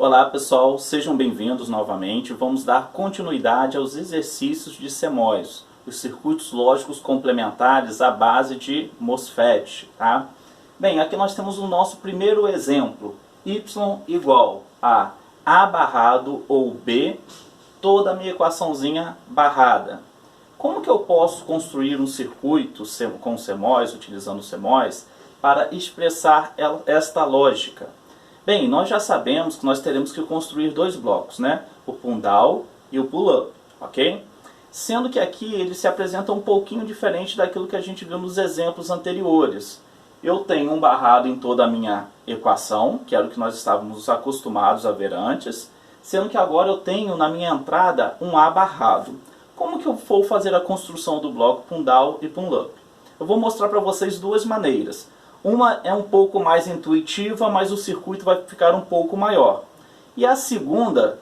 Olá pessoal, sejam bem-vindos novamente. Vamos dar continuidade aos exercícios de CMOS, os circuitos lógicos complementares à base de MOSFET. Tá? Bem, aqui nós temos o nosso primeiro exemplo, y igual a A barrado ou B, toda a minha equaçãozinha barrada. Como que eu posso construir um circuito com CMOS, utilizando CMOS, para expressar esta lógica? Bem, nós já sabemos que nós teremos que construir dois blocos, né? O pull-down e o pull-up, ok? Sendo que aqui ele se apresenta um pouquinho diferente daquilo que a gente viu nos exemplos anteriores. Eu tenho um barrado em toda a minha equação, que era o que nós estávamos acostumados a ver antes, sendo que agora eu tenho na minha entrada um A barrado. Como que eu vou fazer a construção do bloco pull-down e pull-up? Eu vou mostrar para vocês duas maneiras. Uma é um pouco mais intuitiva, mas o circuito vai ficar um pouco maior. E a segunda,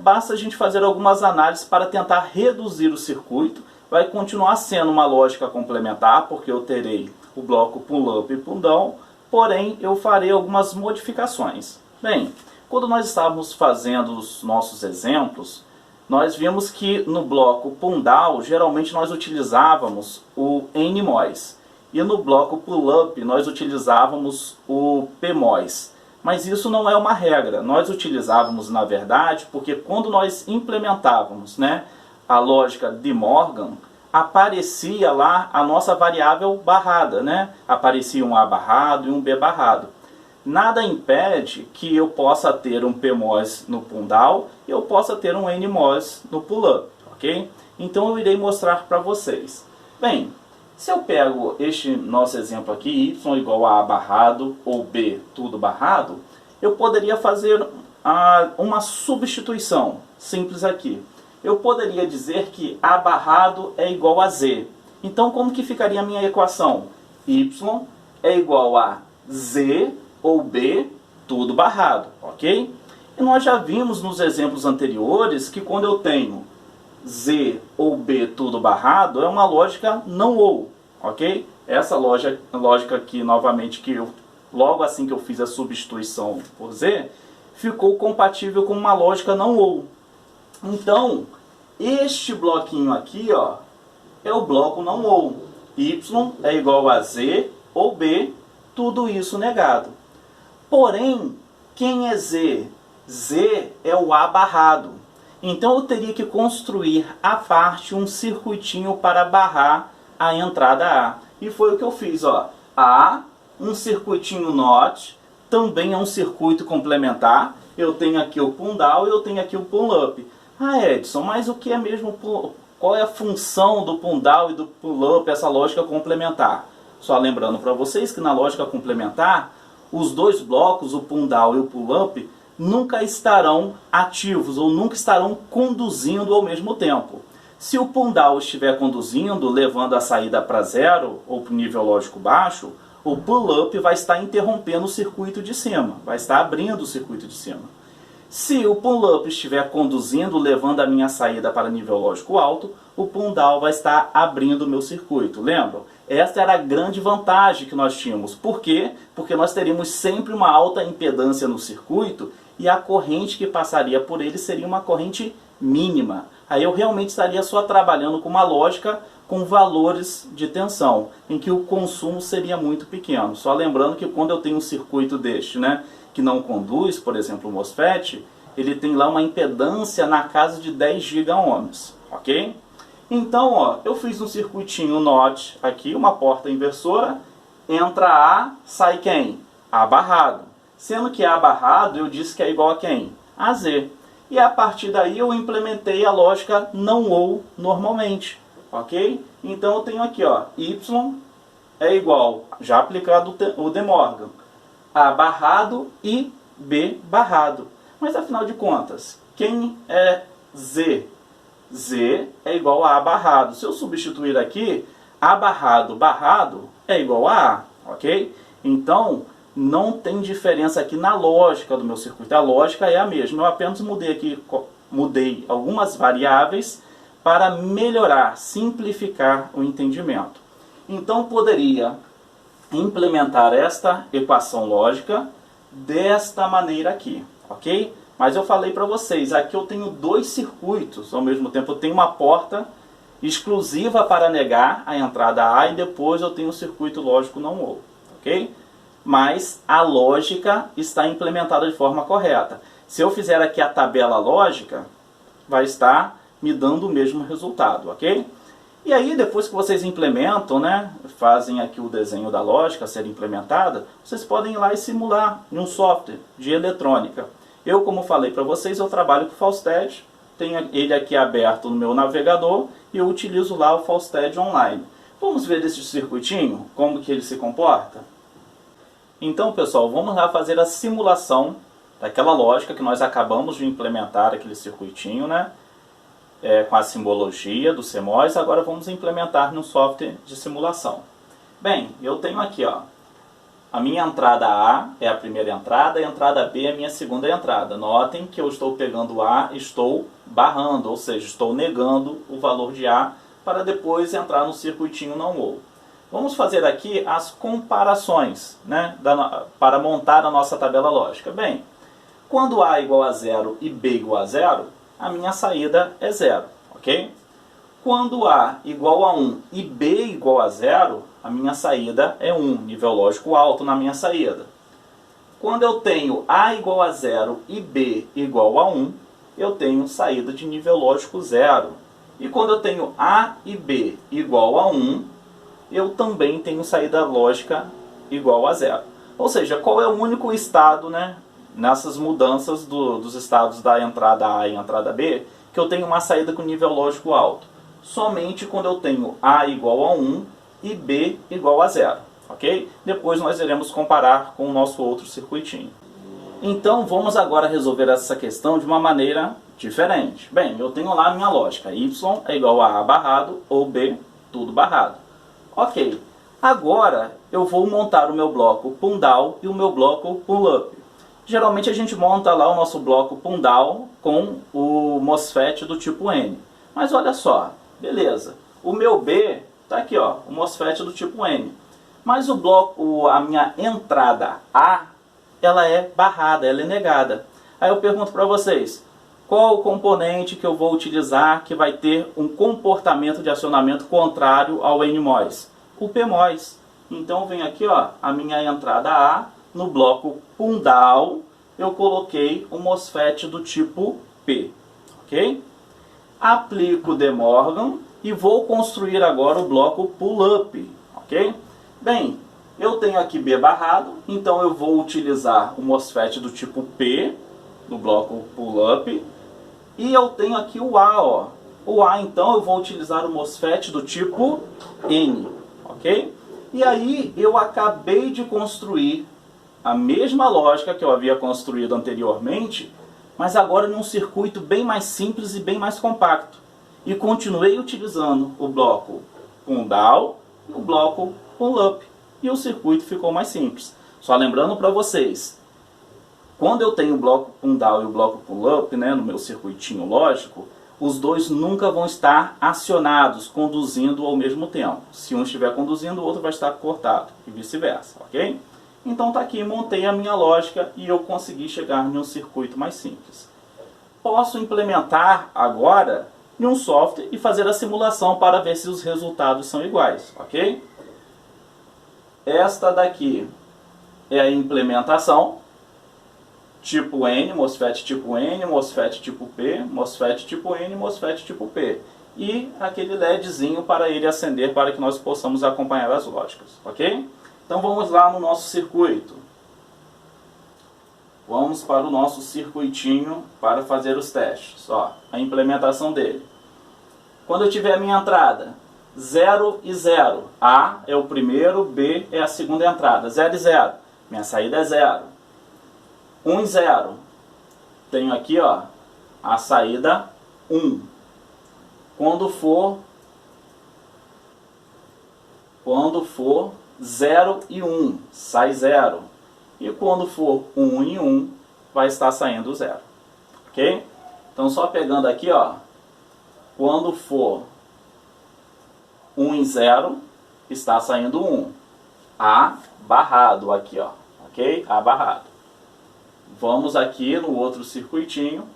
basta a gente fazer algumas análises para tentar reduzir o circuito. Vai continuar sendo uma lógica complementar, porque eu terei o bloco pull-up e pull-down, porém eu farei algumas modificações. Bem, quando nós estávamos fazendo os nossos exemplos, nós vimos que no bloco pull-down, geralmente nós utilizávamos o NMOS. E no bloco pull-up nós utilizávamos o PMOS. Mas isso não é uma regra. Nós utilizávamos, na verdade, porque quando nós implementávamos, né, a lógica de Morgan, aparecia lá a nossa variável barrada, né? Aparecia um A barrado e um B barrado. Nada impede que eu possa ter um PMOS no pull-down e eu possa ter um NMOS no pull-up, ok? Então eu irei mostrar para vocês. Bem, se eu pego este nosso exemplo aqui, y igual a A barrado ou B tudo barrado, eu poderia fazer uma substituição simples aqui. Eu poderia dizer que A barrado é igual a Z. Então como que ficaria a minha equação? Y é igual a Z ou B tudo barrado, ok? E nós já vimos nos exemplos anteriores que quando eu tenho Z ou B tudo barrado é uma lógica não ou, ok? Essa lógica aqui, novamente, que logo assim que eu fiz a substituição por Z, ficou compatível com uma lógica não ou. Então, este bloquinho aqui, ó, é o bloco não ou. Y é igual a Z ou B, tudo isso negado. Porém, quem é Z? Z é o A barrado. Então eu teria que construir à parte um circuitinho para barrar a entrada A. E foi o que eu fiz, ó. A, um circuitinho NOT, também é um circuito complementar. Eu tenho aqui o pull-down e eu tenho aqui o pull-up. Ah, Edson, mas o que é mesmo, qual é a função do pull-down e do pull-up, essa lógica complementar? Só lembrando para vocês que na lógica complementar, os dois blocos, o pull-down e o pull-up, nunca estarão ativos ou nunca estarão conduzindo ao mesmo tempo. Se o pull-down estiver conduzindo, levando a saída para zero ou para o nível lógico baixo, o pull-up vai estar interrompendo o circuito de cima, vai estar abrindo o circuito de cima. Se o pull-up estiver conduzindo, levando a minha saída para nível lógico alto, o pull-down vai estar abrindo o meu circuito. Lembram? Essa era a grande vantagem que nós tínhamos. Por quê? Porque nós teríamos sempre uma alta impedância no circuito e a corrente que passaria por ele seria uma corrente mínima. Aí eu realmente estaria só trabalhando com uma lógica com valores de tensão, em que o consumo seria muito pequeno. Só lembrando que quando eu tenho um circuito deste, né, que não conduz, por exemplo, o MOSFET, ele tem lá uma impedância na casa de 10 gigaohms, ok? Então, ó, eu fiz um circuitinho NOT aqui, uma porta inversora, entra A, sai quem? A barrado. Sendo que A barrado eu disse que é igual a quem? A Z. E a partir daí eu implementei a lógica não ou normalmente, ok? Então eu tenho aqui, ó, Y é igual, já aplicado o De Morgan, A barrado e B barrado. Mas afinal de contas, quem é Z? Z é igual a A barrado. Se eu substituir aqui, A barrado, barrado é igual a A, ok? Então, não tem diferença aqui na lógica do meu circuito. A lógica é a mesma. Eu apenas mudei algumas variáveis para melhorar, simplificar o entendimento. Então, poderia implementar esta equação lógica desta maneira aqui, ok? Mas eu falei para vocês, aqui eu tenho dois circuitos ao mesmo tempo. Eu tenho uma porta exclusiva para negar a entrada A e depois eu tenho o circuito lógico não OR, ok? Mas a lógica está implementada de forma correta. Se eu fizer aqui a tabela lógica, vai estar me dando o mesmo resultado, ok? E aí, depois que vocês implementam, né, fazem aqui o desenho da lógica a ser implementada, vocês podem ir lá e simular em um software de eletrônica. Eu, como falei para vocês, eu trabalho com o Falstad, tenho ele aqui aberto no meu navegador e eu utilizo lá o Falstad Online. Vamos ver esse circuitinho, como que ele se comporta? Então, pessoal, vamos lá fazer a simulação daquela lógica que nós acabamos de implementar, aquele circuitinho, né? Com a simbologia do CMOS. Agora vamos implementar no software de simulação. Bem, eu tenho aqui, ó, a minha entrada A é a primeira entrada, e a entrada B é a minha segunda entrada. Notem que eu estou pegando A e estou barrando, ou seja, estou negando o valor de A para depois entrar no circuitinho não OR. Vamos fazer aqui as comparações, né, para montar a nossa tabela lógica. Bem, quando A igual a 0 e B igual a 0, a minha saída é 0, ok? Quando A igual a 1 e B igual a 0, a minha saída é 1, nível lógico alto na minha saída. Quando eu tenho A igual a 0 e B igual a 1, eu tenho saída de nível lógico 0. E quando eu tenho A e B igual a 1, eu também tenho saída lógica igual a 0. Ou seja, qual é o único estado, né, nessas mudanças dos estados da entrada A e entrada B, que eu tenho uma saída com nível lógico alto? Somente quando eu tenho A igual a 1 e B igual a 0, ok? Depois nós iremos comparar com o nosso outro circuitinho. Então vamos agora resolver essa questão de uma maneira diferente. Bem, eu tenho lá a minha lógica, Y é igual a A barrado ou B tudo barrado. Ok, agora eu vou montar o meu bloco Pun Down e o meu bloco Pull Up. Geralmente a gente monta lá o nosso bloco Pun Down com o MOSFET do tipo N. Mas olha só, beleza, o meu B está aqui, ó, o MOSFET do tipo N. Mas o bloco, a minha entrada A, ela é barrada, ela é negada. Aí eu pergunto para vocês, qual o componente que eu vou utilizar que vai ter um comportamento de acionamento contrário ao NMOS? O PMOS. Então vem aqui, ó, a minha entrada A, no bloco Pun Down, eu coloquei um MOSFET do tipo P, ok? Aplico De Morgan e vou construir agora o bloco Pull Up, ok? Bem, eu tenho aqui B barrado, então eu vou utilizar o MOSFET do tipo P, no bloco Pull Up, e eu tenho aqui o A, ó. O A, então, eu vou utilizar o MOSFET do tipo N, ok? E aí eu acabei de construir a mesma lógica que eu havia construído anteriormente, mas agora num circuito bem mais simples e bem mais compacto. E continuei utilizando o bloco Pun Down e o bloco Pull Up. E o circuito ficou mais simples. Só lembrando para vocês, quando eu tenho o bloco Pun Down e o bloco Pull Up, né, no meu circuitinho lógico, os dois nunca vão estar acionados, conduzindo ao mesmo tempo. Se um estiver conduzindo, o outro vai estar cortado, e vice-versa, ok? Então tá aqui, montei a minha lógica e eu consegui chegar em um circuito mais simples. Posso implementar agora em um software e fazer a simulação para ver se os resultados são iguais, ok? Esta daqui é a implementação. Tipo N, MOSFET tipo N, MOSFET tipo P, MOSFET tipo N, MOSFET tipo P. E aquele LEDzinho para ele acender para que nós possamos acompanhar as lógicas, ok? Então vamos lá no nosso circuito. Vamos para o nosso circuitinho para fazer os testes. Ó, a implementação dele. Quando eu tiver a minha entrada 0 e 0, A é o primeiro, B é a segunda entrada. 0 e 0, minha saída é 0. 1 e 0, tenho aqui, ó, a saída 1. Quando for 0 e 1, sai 0. E quando for 1 e 1, vai estar saindo 0. Ok? Então, só pegando aqui, ó, quando for 1 e 0, está saindo 1. A barrado aqui, ó. Ok? A barrado. Vamos aqui no outro circuitinho.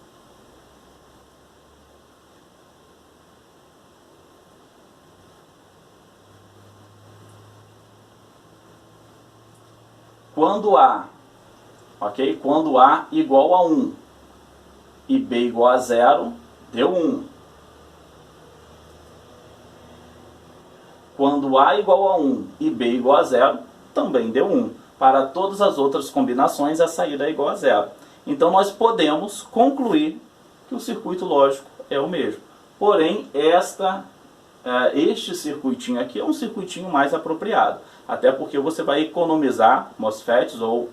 Quando A, ok? Quando A igual a 1 e B igual a 0, deu 1. Quando A igual a 1 e B igual a 0, também deu 1. Para todas as outras combinações, a saída é igual a 0. Então, nós podemos concluir que o circuito lógico é o mesmo. Porém, este circuitinho aqui é um circuitinho mais apropriado. Até porque você vai economizar MOSFETs ou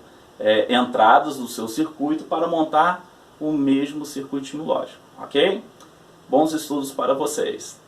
entradas no seu circuito para montar o mesmo circuitinho lógico. Ok? Bons estudos para vocês!